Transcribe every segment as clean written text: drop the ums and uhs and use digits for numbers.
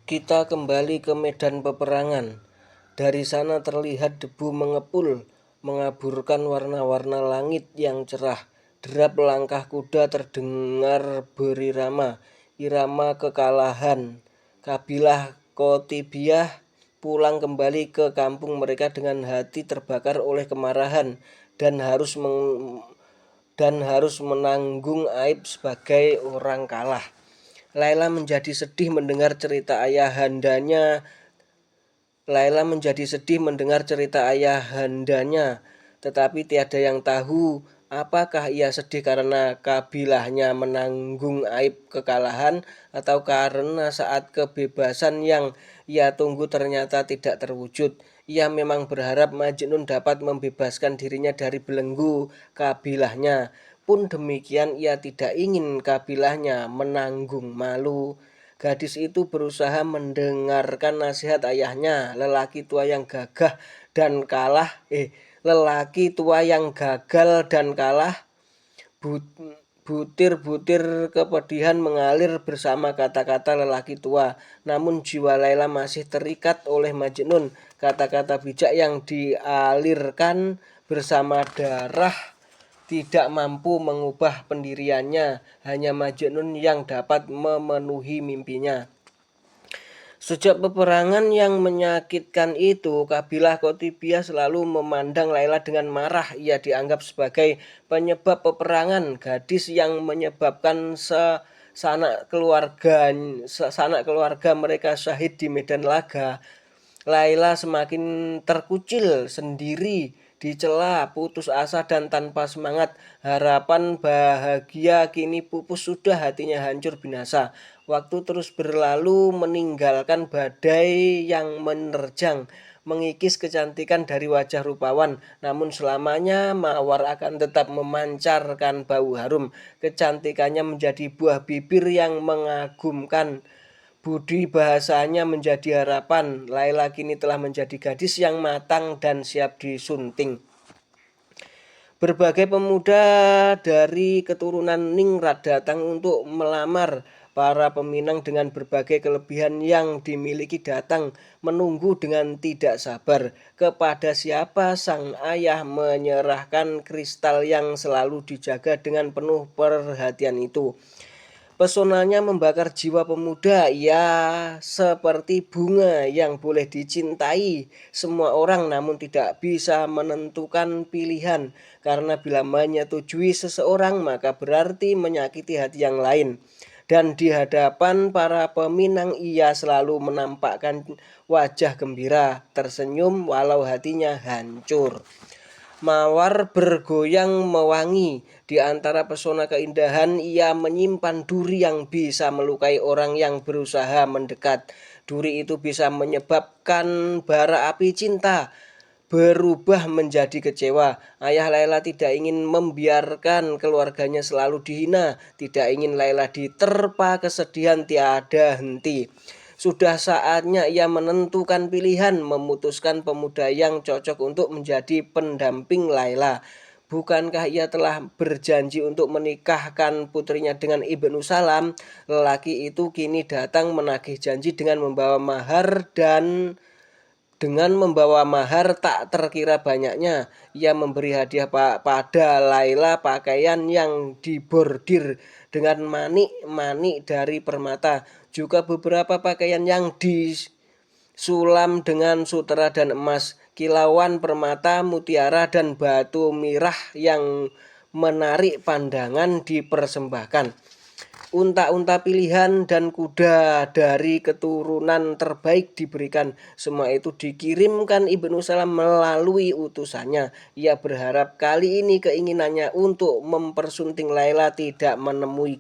Kita kembali ke medan peperangan. Dari sana terlihat debu mengepul, mengaburkan warna-warna langit yang cerah. Derap langkah kuda terdengar berirama, irama kekalahan. Kabilah Kotibiah pulang kembali ke kampung mereka dengan hati terbakar oleh kemarahan dan harus menanggung aib sebagai orang kalah. Laila menjadi sedih mendengar cerita ayahandanya. Tetapi tiada yang tahu apakah ia sedih karena kabilahnya menanggung aib kekalahan atau karena saat kebebasan yang ia tunggu ternyata tidak terwujud. Ia memang berharap Majnun dapat membebaskan dirinya dari belenggu kabilahnya. Pun demikian ia tidak ingin kabilahnya menanggung malu. Gadis itu berusaha mendengarkan nasihat ayahnya, lelaki tua yang gagal dan kalah. Butir-butir kepedihan mengalir bersama kata-kata lelaki tua. Namun jiwa Laila masih terikat oleh Majnun. Kata-kata bijak yang dialirkan bersama darah tidak mampu mengubah pendiriannya. Hanya Majnun yang dapat memenuhi mimpinya. Sejak peperangan yang menyakitkan itu, kabilah Kotibiah selalu memandang Laila dengan marah. Ia dianggap sebagai penyebab peperangan, gadis yang menyebabkan sanak keluarga mereka syahid di medan laga. Laila semakin terkucil sendiri, dicela, putus asa dan tanpa semangat. Harapan bahagia kini pupus sudah, hatinya hancur binasa. Waktu terus berlalu meninggalkan badai yang menerjang, mengikis kecantikan dari wajah rupawan. Namun selamanya mawar akan tetap memancarkan bau harum. Kecantikannya menjadi buah bibir yang mengagumkan. Budi bahasanya menjadi harapan. Laila kini telah menjadi gadis yang matang dan siap disunting. Berbagai pemuda dari keturunan Ningrat datang untuk melamar. Para peminang dengan berbagai kelebihan yang dimiliki datang menunggu dengan tidak sabar. Kepada siapa sang ayah menyerahkan kristal yang selalu dijaga dengan penuh perhatian itu. Pesonanya membakar jiwa pemuda. Ia seperti bunga yang boleh dicintai semua orang namun tidak bisa menentukan pilihan. Karena bila menyetujui seseorang maka berarti menyakiti hati yang lain. Dan di hadapan para peminang ia selalu menampakkan wajah gembira, tersenyum walau hatinya hancur. Mawar bergoyang mewangi. Di antara pesona keindahan ia menyimpan duri yang bisa melukai orang yang berusaha mendekat. Duri itu bisa menyebabkan bara api cinta berubah menjadi kecewa. Ayah Laila tidak ingin membiarkan keluarganya selalu dihina, tidak ingin Laila diterpa kesedihan tiada henti. Sudah saatnya ia menentukan pilihan, memutuskan pemuda yang cocok untuk menjadi pendamping Laila. Bukankah ia telah berjanji untuk menikahkan putrinya dengan Ibnu Salam? Lelaki itu kini datang menagih janji dengan membawa mahar tak terkira banyaknya. Ia memberi hadiah pada Laila pakaian yang dibordir dengan manik-manik dari permata. Juga beberapa pakaian yang disulam dengan sutera dan emas, kilauan permata, mutiara dan batu mirah yang menarik pandangan dipersembahkan. Unta-unta pilihan dan kuda dari keturunan terbaik diberikan. Semua itu dikirimkan Ibnu Salam melalui utusannya. Ia berharap kali ini keinginannya untuk mempersunting Laila tidak menemui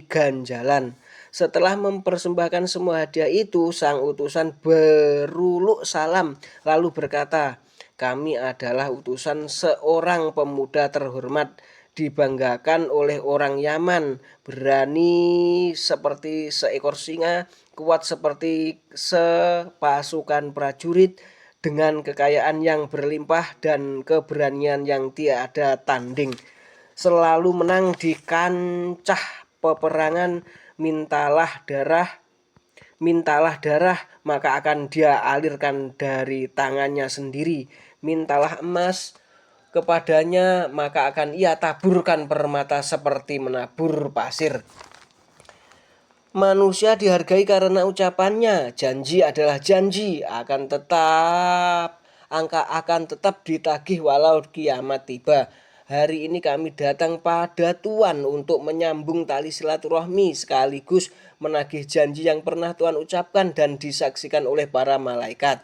ganjalan. Setelah mempersembahkan semua hadiah itu, sang utusan beruluk salam lalu berkata, "Kami adalah utusan seorang pemuda terhormat, dibanggakan oleh orang Yaman, berani seperti seekor singa, kuat seperti sepasukan prajurit, dengan kekayaan yang berlimpah dan keberanian yang tiada tanding. Selalu menang di kancah peperangan, mintalah darah, maka akan dia alirkan dari tangannya sendiri. Mintalah emas kepadanya, maka akan ia taburkan permata seperti menabur pasir. Manusia dihargai karena ucapannya. Janji adalah janji, akan tetap ditagih walau kiamat tiba. Hari ini kami datang pada Tuhan untuk menyambung tali silaturahmi sekaligus menagih janji yang pernah Tuhan ucapkan dan disaksikan oleh para malaikat.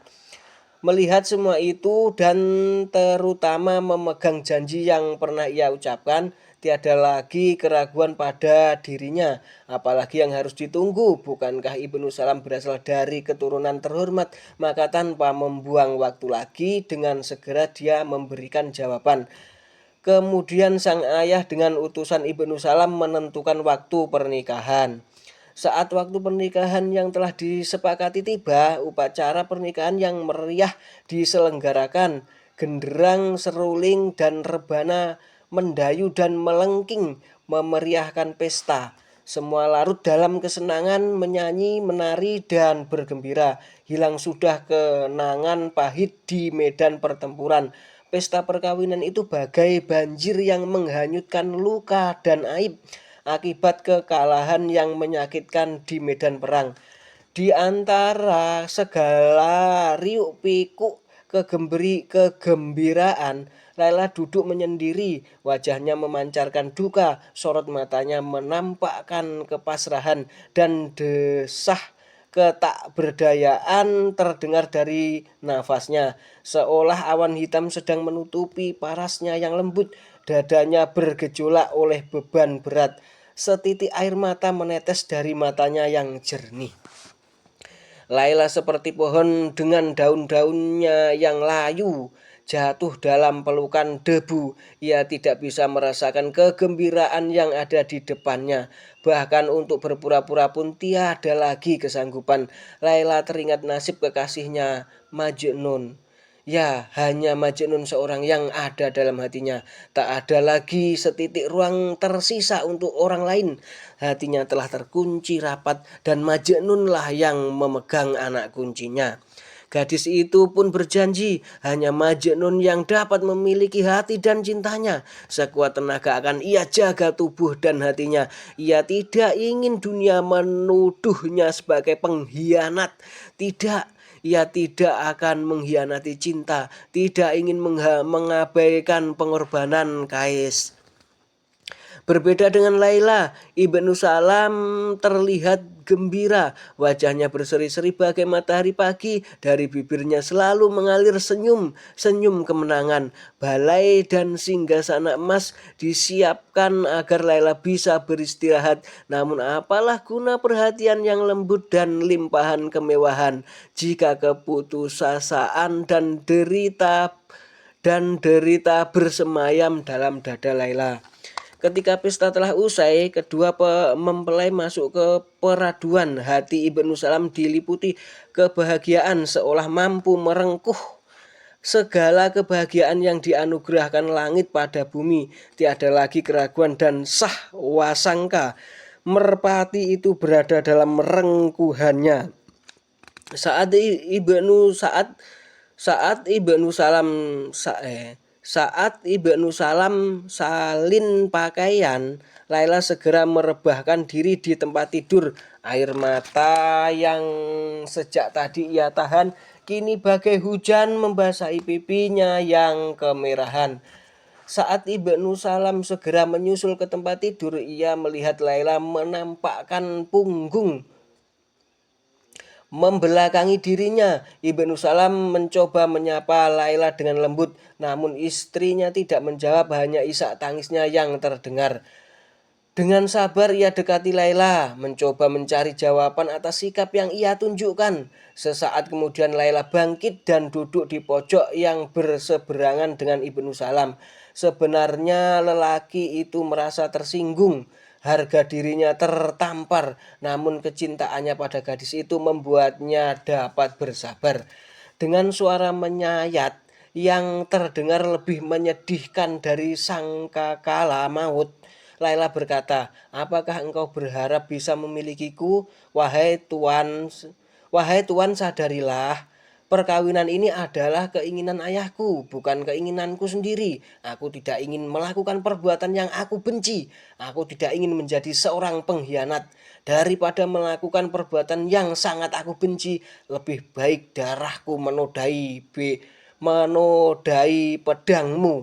Melihat semua itu dan terutama memegang janji yang pernah ia ucapkan, tiada lagi keraguan pada dirinya. Apalagi yang harus ditunggu, bukankah Ibnu Salam berasal dari keturunan terhormat? Maka tanpa membuang waktu lagi, dengan segera dia memberikan jawaban. Kemudian sang ayah dengan utusan Ibnu Salam menentukan waktu pernikahan. Saat waktu pernikahan yang telah disepakati tiba, upacara pernikahan yang meriah diselenggarakan. Genderang, seruling, dan rebana mendayu dan melengking memeriahkan pesta. Semua larut dalam kesenangan, menyanyi, menari, dan bergembira. Hilang sudah kenangan pahit di medan pertempuran. Pesta perkawinan itu bagai banjir yang menghanyutkan luka dan aib akibat kekalahan yang menyakitkan di medan perang. Di antara segala riuk pikuk kegembiraan, Laila duduk menyendiri, wajahnya memancarkan duka, sorot matanya menampakkan kepasrahan dan desah ketakberdayaan terdengar dari nafasnya, seolah awan hitam sedang menutupi parasnya yang lembut. Dadanya bergejolak oleh beban berat. Setitik air mata menetes dari matanya yang jernih. Laila seperti pohon dengan daun-daunnya yang layu, jatuh dalam pelukan debu. Ia tidak bisa merasakan kegembiraan yang ada di depannya. Bahkan untuk berpura-pura pun tiada lagi kesanggupan. Laila teringat nasib kekasihnya, Majnun. Ya, hanya Majnun seorang yang ada dalam hatinya. Tak ada lagi setitik ruang tersisa untuk orang lain. Hatinya telah terkunci rapat dan Majnunlah yang memegang anak kuncinya. Gadis itu pun berjanji hanya Majnun yang dapat memiliki hati dan cintanya. Sekuat tenaga akan ia jaga tubuh dan hatinya. Ia tidak ingin dunia menuduhnya sebagai pengkhianat. Tidak. Ia tidak akan mengkhianati cinta, tidak ingin mengabaikan pengorbanan Kais. Berbeda dengan Laila, Ibnu Salam terlihat gembira. Wajahnya berseri-seri bagai matahari pagi. Dari bibirnya selalu mengalir senyum kemenangan. Balai dan singgasana emas disiapkan agar Laila bisa beristirahat. Namun apalah guna perhatian yang lembut dan limpahan kemewahan jika keputusasaan dan derita bersemayam dalam dada Laila. Ketika pesta telah usai, kedua mempelai masuk ke peraduan. Hati Ibnu Salam diliputi kebahagiaan seolah mampu merengkuh segala kebahagiaan yang dianugerahkan langit pada bumi. Tiada lagi keraguan dan sah wasangka. Merpati itu berada dalam rengkuhannya. Saat Ibnu Salam salin pakaian, Laila segera merebahkan diri di tempat tidur. Air mata yang sejak tadi ia tahan kini bagai hujan membasahi pipinya yang kemerahan. Saat Ibnu Salam segera menyusul ke tempat tidur, ia melihat Laila menampakkan punggung membelakangi dirinya. Ibnu Salam mencoba menyapa Laila dengan lembut, namun istrinya tidak menjawab, hanya isak tangisnya yang terdengar. Dengan sabar ia dekati Laila, mencoba mencari jawaban atas sikap yang ia tunjukkan. Sesaat kemudian Laila bangkit dan duduk di pojok yang berseberangan dengan Ibnu Salam. Sebenarnya lelaki itu merasa tersinggung. Harga dirinya tertampar, namun kecintaannya pada gadis itu membuatnya dapat bersabar. Dengan suara menyayat yang terdengar lebih menyedihkan dari sangkakala maut, Laila berkata, "Apakah engkau berharap bisa memilikiku? Wahai Tuan, sadarilah. Perkawinan ini adalah keinginan ayahku, bukan keinginanku sendiri. Aku tidak ingin melakukan perbuatan yang aku benci. Aku tidak ingin menjadi seorang pengkhianat. Daripada melakukan perbuatan yang sangat aku benci, lebih baik darahku menodai pedangmu.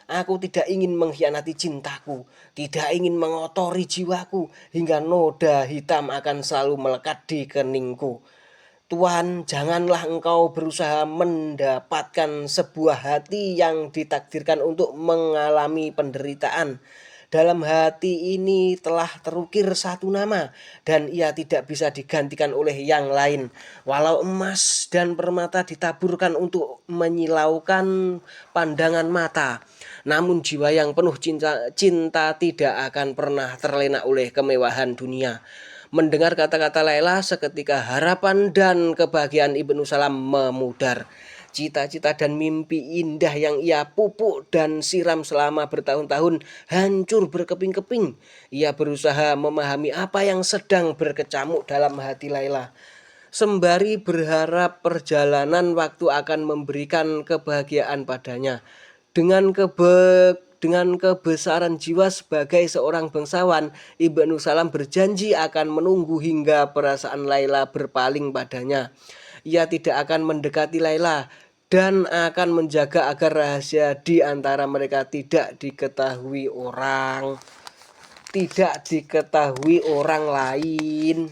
Aku tidak ingin mengkhianati cintaku, tidak ingin mengotori jiwaku, hingga noda hitam akan selalu melekat di keningku. Tuhan, janganlah engkau berusaha mendapatkan sebuah hati yang ditakdirkan untuk mengalami penderitaan. Dalam hati ini telah terukir satu nama, dan ia tidak bisa digantikan oleh yang lain. Walau emas dan permata ditaburkan untuk menyilaukan pandangan mata, namun jiwa yang penuh cinta tidak akan pernah terlena oleh kemewahan dunia. Mendengar kata-kata Laila, seketika harapan dan kebahagiaan Ibnu Salam memudar. Cita-cita dan mimpi indah yang ia pupuk dan siram selama bertahun-tahun hancur berkeping-keping. Ia berusaha memahami apa yang sedang berkecamuk dalam hati Laila, sembari berharap perjalanan waktu akan memberikan kebahagiaan padanya. Dengan kebesaran jiwa sebagai seorang bangsawan, Ibnu Salam berjanji akan menunggu hingga perasaan Laila berpaling padanya. Ia tidak akan mendekati Laila dan akan menjaga agar rahasia di antara mereka tidak diketahui orang lain.